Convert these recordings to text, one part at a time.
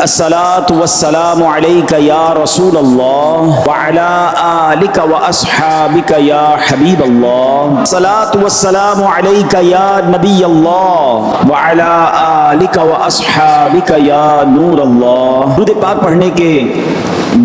الصلاۃ والسلام علیک یا رسول اللہ وعلی آلک واصحابک یا حبیب اللہ، الصلاۃ والسلام علیک یا نبی اللہ وعلی آلک واصحابک یا نور اللہ۔ درود پاک پڑھنے کے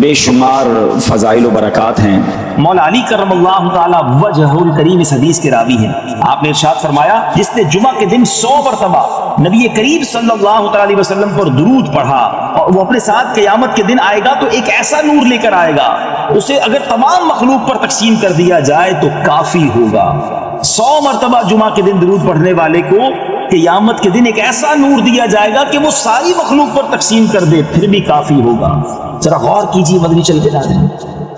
بے شمار فضائل و برکات ہیں۔ مولا علی کرم اللہ تعالی وجہ الکریم اس حدیث کے راوی ہیں۔ آپ نے ارشاد فرمایا، جس نے جمعہ کے دن 100 مرتبہ نبی کریم صلی اللہ تعالی علیہ وسلم پر درود پڑھا اور وہ اپنے ساتھ قیامت کے دن آئے گا تو ایک ایسا نور لے کر آئے گا، اسے اگر تمام مخلوق پر تقسیم کر دیا جائے تو کافی ہوگا۔ 100 مرتبہ جمعہ کے دن درود پڑھنے والے کو قیامت کے دن ایک ایسا نور دیا جائے گا کہ وہ ساری مخلوق پر تقسیم کر دے، پھر بھی کافی ہوگا۔ ذرا غور کیجیے، مدنی چل کے جاتے ہیں،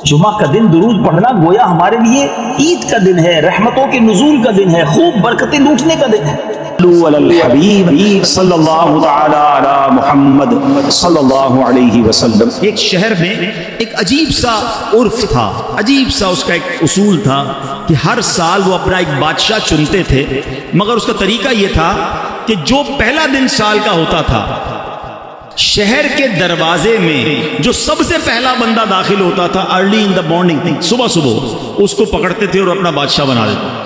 جمعہ کا دن درود پڑھنا گویا ہمارے لیے عید کا دن ہے، رحمتوں کے نزول کا دن ہے، خوب برکتیں لوٹنے کا دن ہے۔ الحبیب صلی اللہ تعالی علی محمد صلی اللہ علیہ وسلم۔ ایک شہر میں ایک عجیب سا عرف تھا، عجیب سا اس کا ایک اصول تھا کہ ہر سال وہ اپنا ایک بادشاہ چنتے تھے، مگر اس کا طریقہ یہ تھا کہ جو پہلا دن سال کا ہوتا تھا، شہر کے دروازے میں جو سب سے پہلا بندہ داخل ہوتا تھا ارلی ان دا مارننگ، صبح اس کو پکڑتے تھے اور اپنا بادشاہ بنا دیتے۔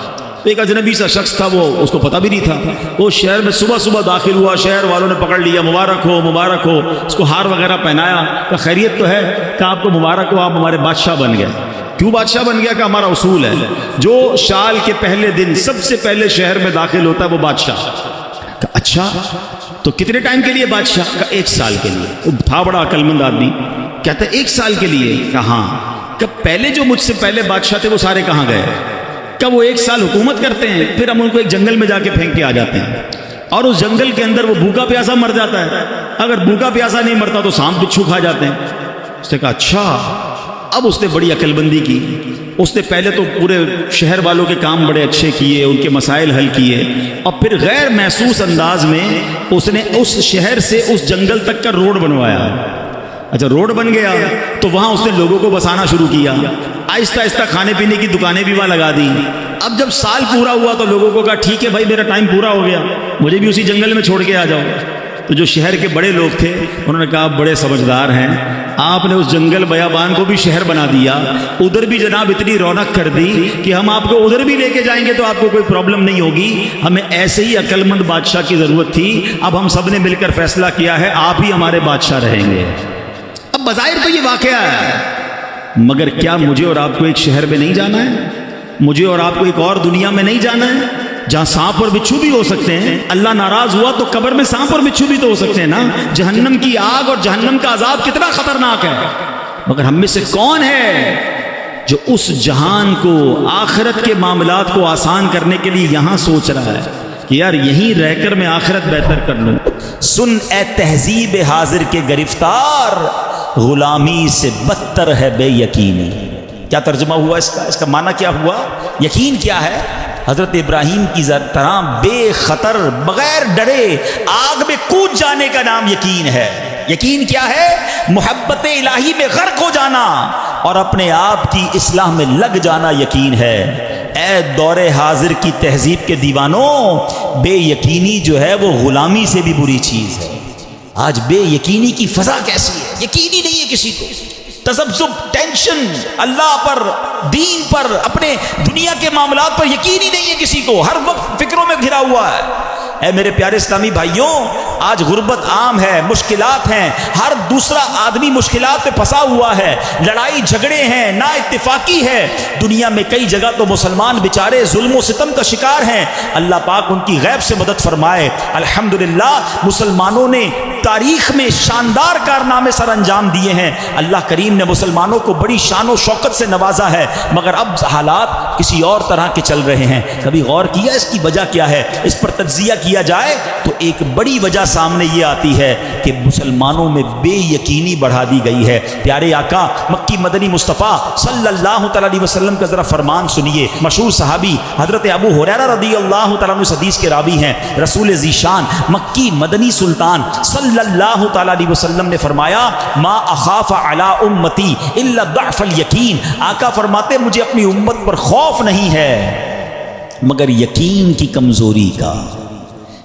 ایک اجنبی سا شخص تھا، وہ اس کو پتہ بھی نہیں تھا، وہ شہر میں صبح داخل ہوا، شہر والوں نے پکڑ لیا، مبارک ہو مبارک ہو، اس کو ہار وغیرہ پہنایا، کہ خیریت تو ہے، کہ آپ کو مبارک ہو، آپ ہمارے بادشاہ بن گئے۔ کیوں بادشاہ بن گیا؟ کہ ہمارا اصول ہے جو سال کے پہلے دن سب سے پہلے شہر میں داخل ہوتا ہے وہ بادشاہ۔ کہ اچھا تو کتنے ٹائم کے لیے بادشاہ؟ کہ 1 سال کے لیے۔ وہ تھا بڑا عقل مند آدمی، کہتا ہے 1 سال کے لیے؟ کہ ہاں۔ کہ پہلے جو مجھ سے پہلے بادشاہ تھے وہ سارے کہاں گئے؟ کہ وہ 1 سال حکومت کرتے ہیں، پھر ہم ان کو ایک جنگل میں جا کے پھینک کے آ جاتے ہیں، اور اس جنگل کے اندر وہ بھوکا پیاسا مر جاتا ہے، اگر بھوکا پیاسا نہیں مرتا تو سانپ بچھو کھا جاتے ہیں۔ اس نے کہا اچھا۔ اب اس نے بڑی عقل بندی کی، اس نے پہلے تو پورے شہر والوں کے کام بڑے اچھے کیے، ان کے مسائل حل کیے، اور پھر غیر محسوس انداز میں اس نے اس شہر سے اس جنگل تک کا روڈ بنوایا۔ اچھا روڈ بن گیا تو وہاں اس نے لوگوں کو بسانا شروع کیا، آہستہ آہستہ کھانے پینے کی دکانیں بھی وہاں لگا دی۔ اب جب سال پورا ہوا تو لوگوں کو کہا ٹھیک ہے بھائی میرا ٹائم پورا ہو گیا، مجھے بھی اسی جنگل میں چھوڑ کے آ جاؤ۔ تو جو شہر کے بڑے لوگ تھے انہوں نے کہا آپ بڑے سمجھدار ہیں، آپ نے اس جنگل بیابان کو بھی شہر بنا دیا، ادھر بھی جناب اتنی رونق کر دی کہ ہم آپ کو ادھر بھی لے کے جائیں گے تو آپ کو کوئی پرابلم نہیں ہوگی، ہمیں ایسے ہی عقل مند بادشاہ کی ضرورت تھی، اب ہم سب نے مل کر فیصلہ کیا ہے آپ ہی ہمارے بادشاہ رہیں گے۔ اب بظاہر تو یہ واقعہ ہے، مگر کیا مجھے اور آپ کو ایک شہر میں نہیں جانا ہے؟ مجھے اور آپ کو ایک اور دنیا میں نہیں جانا ہے جہاں سانپ اور بچھو بھی ہو سکتے ہیں؟ اللہ ناراض ہوا تو قبر میں سانپ اور بچھو بھی تو ہو سکتے ہیں نا۔ جہنم کی آگ اور جہنم کا عذاب کتنا خطرناک ہے، مگر ہم میں سے کون ہے جو اس جہان کو، آخرت کے معاملات کو آسان کرنے کے لیے یہاں سوچ رہا ہے کہ یار یہیں رہ کر میں آخرت بہتر کر لوں۔ سن اے تہذیب حاضر کے گرفتار، غلامی سے بدتر ہے بے یقینی۔ کیا ترجمہ ہوا اس کا معنی کیا ہوا؟ یقین کیا ہے؟ حضرت ابراہیم کی طرح بے خطر بغیر ڈرے آگ میں کود جانے کا نام یقین ہے۔ یقین کیا ہے؟ محبت الہی میں غرق ہو جانا اور اپنے آپ کی اصلاح میں لگ جانا یقین ہے۔ اے دور حاضر کی تہذیب کے دیوانوں، بے یقینی جو ہے وہ غلامی سے بھی بری چیز ہے۔ آج بے یقینی کی فضا کیسی ہے؟ یقین ہی نہیں ہے کسی کو، تذبذب، ٹینشن، اللہ پر، دین پر، اپنے دنیا کے معاملات پر یقین ہی نہیں ہے کسی کو، ہر وقت فکروں میں گھرا ہوا ہے۔ اے میرے پیارے اسلامی بھائیوں، آج غربت عام ہے، مشکلات ہیں، ہر دوسرا آدمی مشکلات پہ پھنسا ہوا ہے، لڑائی جھگڑے ہیں، نا اتفاقی ہے، دنیا میں کئی جگہ تو مسلمان بیچارے ظلم و ستم کا شکار ہیں۔ اللہ پاک ان کی غیب سے مدد فرمائے۔ الحمدللہ مسلمانوں نے تاریخ میں شاندار کارنامے سر انجام دیے ہیں، اللہ کریم نے مسلمانوں کو بڑی شان و شوکت سے نوازا ہے، مگر اب حالات کسی اور طرح کے چل رہے ہیں۔ کبھی غور کیا اس کی وجہ کیا ہے؟ اس پر تجزیہ کیا جائے تو ایک بڑی وجہ سامنے یہ آتی ہے کہ مسلمانوں میں بے یقینی بڑھا دی گئی ہے۔ پیارے آقا مکی مدنی مصطفیٰ صلی اللہ تعالی علیہ وسلم کا ذرا فرمان سنیے۔ مشہور صحابی حضرت ابو ہریرہ رضی اللہ تعالیٰ عنہ اس حدیث کے راوی ہیں، رسول ذیشان مکی مدنی سلطان صلی اللہ تعالی علیہ وسلم نے فرمایا، ما اخاف علی امتی الا ضعف الیقین۔ آقا فرماتے مجھے اپنی امت پر خوف نہیں ہے مگر یقین کی کمزوری کا،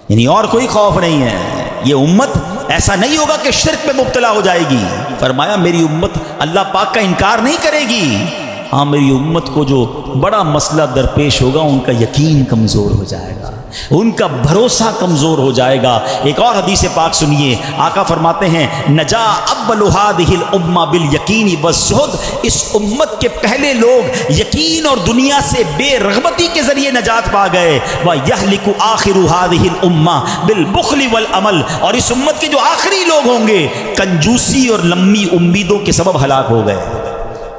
یعنی اور کوئی خوف نہیں ہے، یہ امت ایسا نہیں ہوگا کہ شرک میں مبتلا ہو جائے گی. فرمایا میری امت اللہ پاک کا انکار نہیں کرے گی، ہاں میری امت کو جو بڑا مسئلہ درپیش ہوگا ان کا یقین کمزور ہو جائے گا، ان کا بھروسہ کمزور ہو جائے گا. ایک اور حدیث پاک سنیے، آقا فرماتے ہیں نجا اول هذه الامه بالیقین والزہد، اس امت کے پہلے لوگ یقین اور دنیا سے بے رغبتی کے ذریعے نجات پا گئے. ویہلک آخر هذه الامه بالبخل والعمل، اور اس امت کے جو آخری لوگ ہوں گے کنجوسی اور لمبی امیدوں کے سبب ہلاک ہو گئے.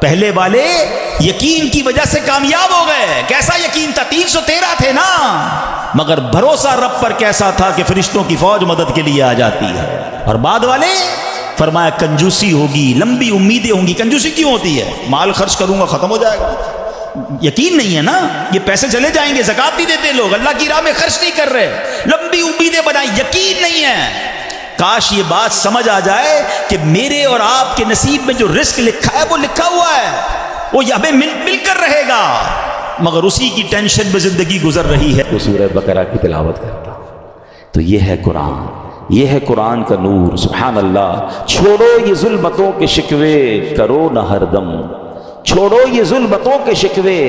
پہلے والے یقین کی وجہ سے کامیاب ہو گئے. کیسا یقین تھا؟ 313 تھے نا، مگر بھروسہ رب پر کیسا تھا کہ فرشتوں کی فوج مدد کے لیے آ جاتی ہے. اور بعد والے فرمایا کنجوسی ہوگی، لمبی امیدیں ہوں گی. کنجوسی کیوں ہوتی ہے؟ مال خرچ کروں گا ختم ہو جائے گا، یقین نہیں ہے نا، یہ پیسے چلے جائیں گے، زکوٰۃ نہیں دیتے لوگ، اللہ کی راہ میں خرچ نہیں کر رہے، لمبی امیدیں بنائی، یقین نہیں ہے. کاش یہ بات سمجھ آ جائے کہ میرے اور آپ کے نصیب میں جو رزق لکھا ہے وہ لکھا ہوا ہے، وہ ہمیں مل کر رہے گا، مگر اسی کی ٹینشن میں زندگی گزر رہی ہے. وہ سورہ بقرہ کی تلاوت کرتا ہوں تو یہ ہے قرآن، یہ ہے قرآن کا نور. سبحان اللہ. چھوڑو یہ ظلمتوں کے شکوے کرو نہ ہر دم، چھوڑو یہ ظلمتوں کے شکوے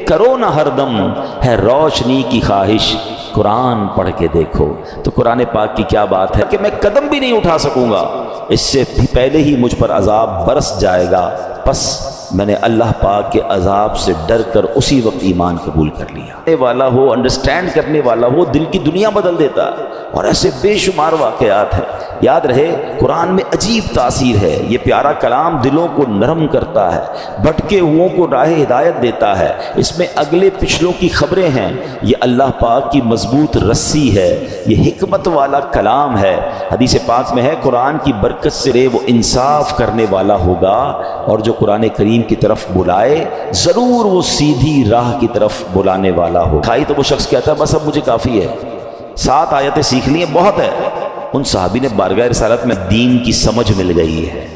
کرو نہ ہر دم، ہے روشنی کی خواہش قرآن پڑھ کے دیکھو. تو قرآن پاک کی کیا بات ہے کہ میں قدم بھی نہیں اٹھا سکوں گا، اس سے بھی پہلے ہی مجھ پر عذاب برس جائے گا. پس میں نے اللہ پاک کے عذاب سے ڈر کر اسی وقت ایمان قبول کر لیا. والا ہو، انڈرسٹینڈ کرنے والا ہو، دل کی دنیا بدل دیتا ہے. اور ایسے بے شمار واقعات ہیں. یاد رہے قرآن میں عجیب تاثیر ہے. یہ پیارا کلام دلوں کو نرم کرتا ہے، بھٹکے ہوئوں کو راہ ہدایت دیتا ہے. اس میں اگلے پچھلوں کی خبریں ہیں. یہ اللہ پاک کی مضبوط رسی ہے، یہ حکمت والا کلام ہے. حدیث پاک میں ہے قرآن کی برکت سے وہ انصاف کرنے والا ہوگا، اور جو قرآن کریم کی طرف بلائے ضرور وہ سیدھی راہ کی طرف بلانے والا ہو. کھائی تو وہ شخص کہتا ہے بس اب مجھے کافی ہے، 7 آیتیں سیکھ لی ہیں بہت ہے. ان صحابی نے بارگاہ رسالت میں دین کی سمجھ مل گئی ہے،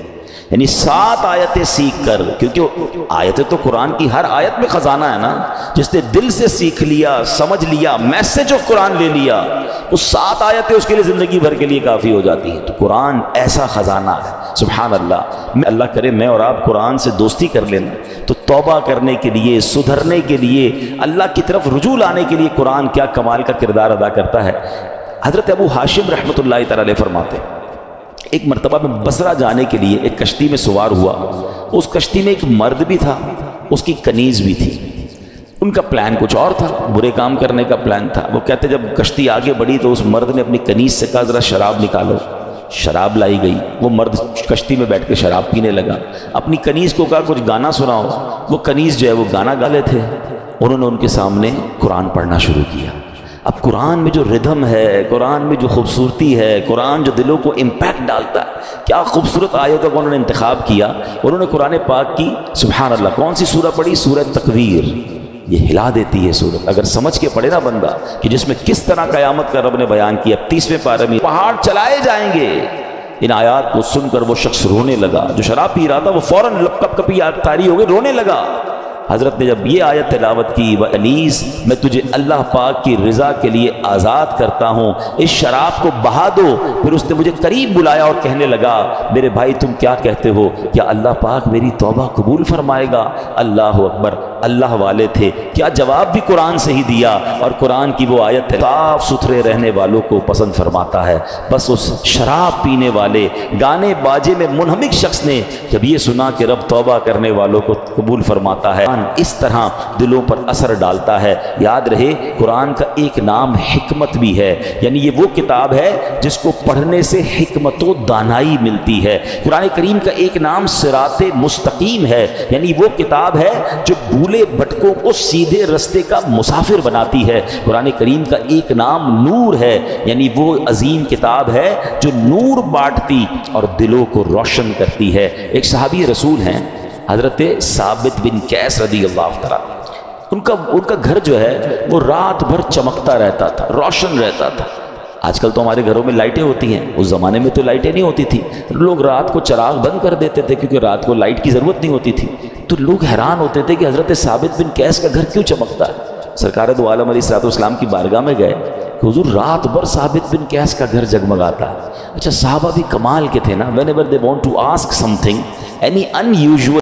یعنی 7 آیتیں سیکھ کر، کیونکہ آیتیں تو قرآن کی ہر آیت میں خزانہ ہے نا. جس نے دل سے سیکھ لیا، سمجھ لیا، میسج آف قرآن لے لیا، وہ 7 آیتیں اس کے لیے زندگی بھر کے لیے کافی ہو جاتی ہیں. تو قرآن ایسا خزانہ ہے. سبحان اللہ. اللہ کرے میں اور آپ قرآن سے دوستی کر لینا تو توبہ کرنے کے لیے، سدھرنے کے لیے، اللہ کی طرف رجوع لانے کے لیے قرآن کیا کمال کا کردار ادا کرتا ہے. حضرت ابو ہاشم رحمۃ اللہ تعالی علیہ فرماتے ایک مرتبہ میں بصرہ جانے کے لیے ایک کشتی میں سوار ہوا. اس کشتی میں ایک مرد بھی تھا، اس کی کنیز بھی تھی. ان کا پلان کچھ اور تھا، برے کام کرنے کا پلان تھا. وہ کہتے جب کشتی آگے بڑھی تو اس مرد نے اپنی کنیز سے کہا ذرا شراب نکالو. شراب لائی گئی. وہ مرد کشتی میں بیٹھ کے شراب پینے لگا. اپنی کنیز کو کہا کچھ گانا سناؤ. وہ کنیز جو ہے وہ گانا گا لے تھے. انہوں نے ان کے سامنے قرآن پڑھنا شروع کیا. اب قرآن میں جو ردھم ہے، قرآن میں جو خوبصورتی ہے، قرآن جو دلوں کو امپیکٹ ڈالتا ہے، کیا خوبصورت آیتوں کا انہوں نے انتخاب کیا. انہوں نے قرآن پاک کی سبحان اللہ کون سی سورہ پڑھی؟ سورہ تکویر. یہ ہلا دیتی ہے سورت اگر سمجھ کے پڑھے نا بندہ کہ جس میں کس طرح قیامت کا رب نے بیان کیا. 30ویں پارے میں پہاڑ چلائے جائیں گے. ان آیات کو سن کر وہ شخص رونے لگا. جو شراب پی رہا تھا وہ فوراً لپ کپی تاری ہو گئی، رونے لگا. حضرت نے جب یہ آیت تلاوت کی وَأَنِيس میں تجھے اللہ پاک کی رضا کے لیے آزاد کرتا ہوں، اس شراب کو بہا دو. پھر اس نے مجھے قریب بلایا اور کہنے لگا میرے بھائی تم کیا کہتے ہو؟ کیا اللہ پاک میری توبہ قبول فرمائے گا؟ اللہ اکبر. اللہ والے تھے، کیا جواب بھی قرآن سے ہی دیا. اور قرآن کی وہ آیت صاف ستھرے رہنے والوں کو پسند فرماتا ہے. بس اس شراب پینے والے گانے باجے میں منہمک شخص نے جب یہ سنا کہ رب توبہ کرنے والوں کو قبول فرماتا ہے، اس طرح دلوں پر اثر ڈالتا ہے. یاد رہے قرآن کا ایک نام حکمت بھی ہے، یعنی یہ وہ کتاب ہے جس کو پڑھنے سے حکمت و دانائی ملتی ہے. قرآن کریم کا ایک نام صراط مستقیم ہے، یعنی وہ کتاب ہے جو بھولے بھٹکوں کو سیدھے رستے کا مسافر بناتی ہے. قرآن کریم کا ایک نام نور ہے، یعنی وہ عظیم کتاب ہے جو نور بانٹتی اور دلوں کو روشن کرتی ہے. ایک صحابی رسول ہیں حضرت ثابت بن قیس رضی اللہ تعالیٰ. ان کا گھر جو ہے وہ رات بھر چمکتا رہتا تھا، روشن رہتا تھا. آج کل تو ہمارے گھروں میں لائٹیں ہوتی ہیں، اس زمانے میں تو لائٹیں نہیں ہوتی تھی. لوگ رات کو چراغ بند کر دیتے تھے کیونکہ رات کو لائٹ کی ضرورت نہیں ہوتی تھی. تو لوگ حیران ہوتے تھے کہ حضرت ثابت بن قیس کا گھر کیوں چمکتا ہے. سرکار دو عالم علیہ الصلوۃ والسلام کی بارگاہ میں گئے، کہ حضور رات بھر ثابت بن قیس کا گھر جگمگاتا ہے. اچھا صحابہ بھی کمال کے تھے نا. Whenever they want to ask something, any in usual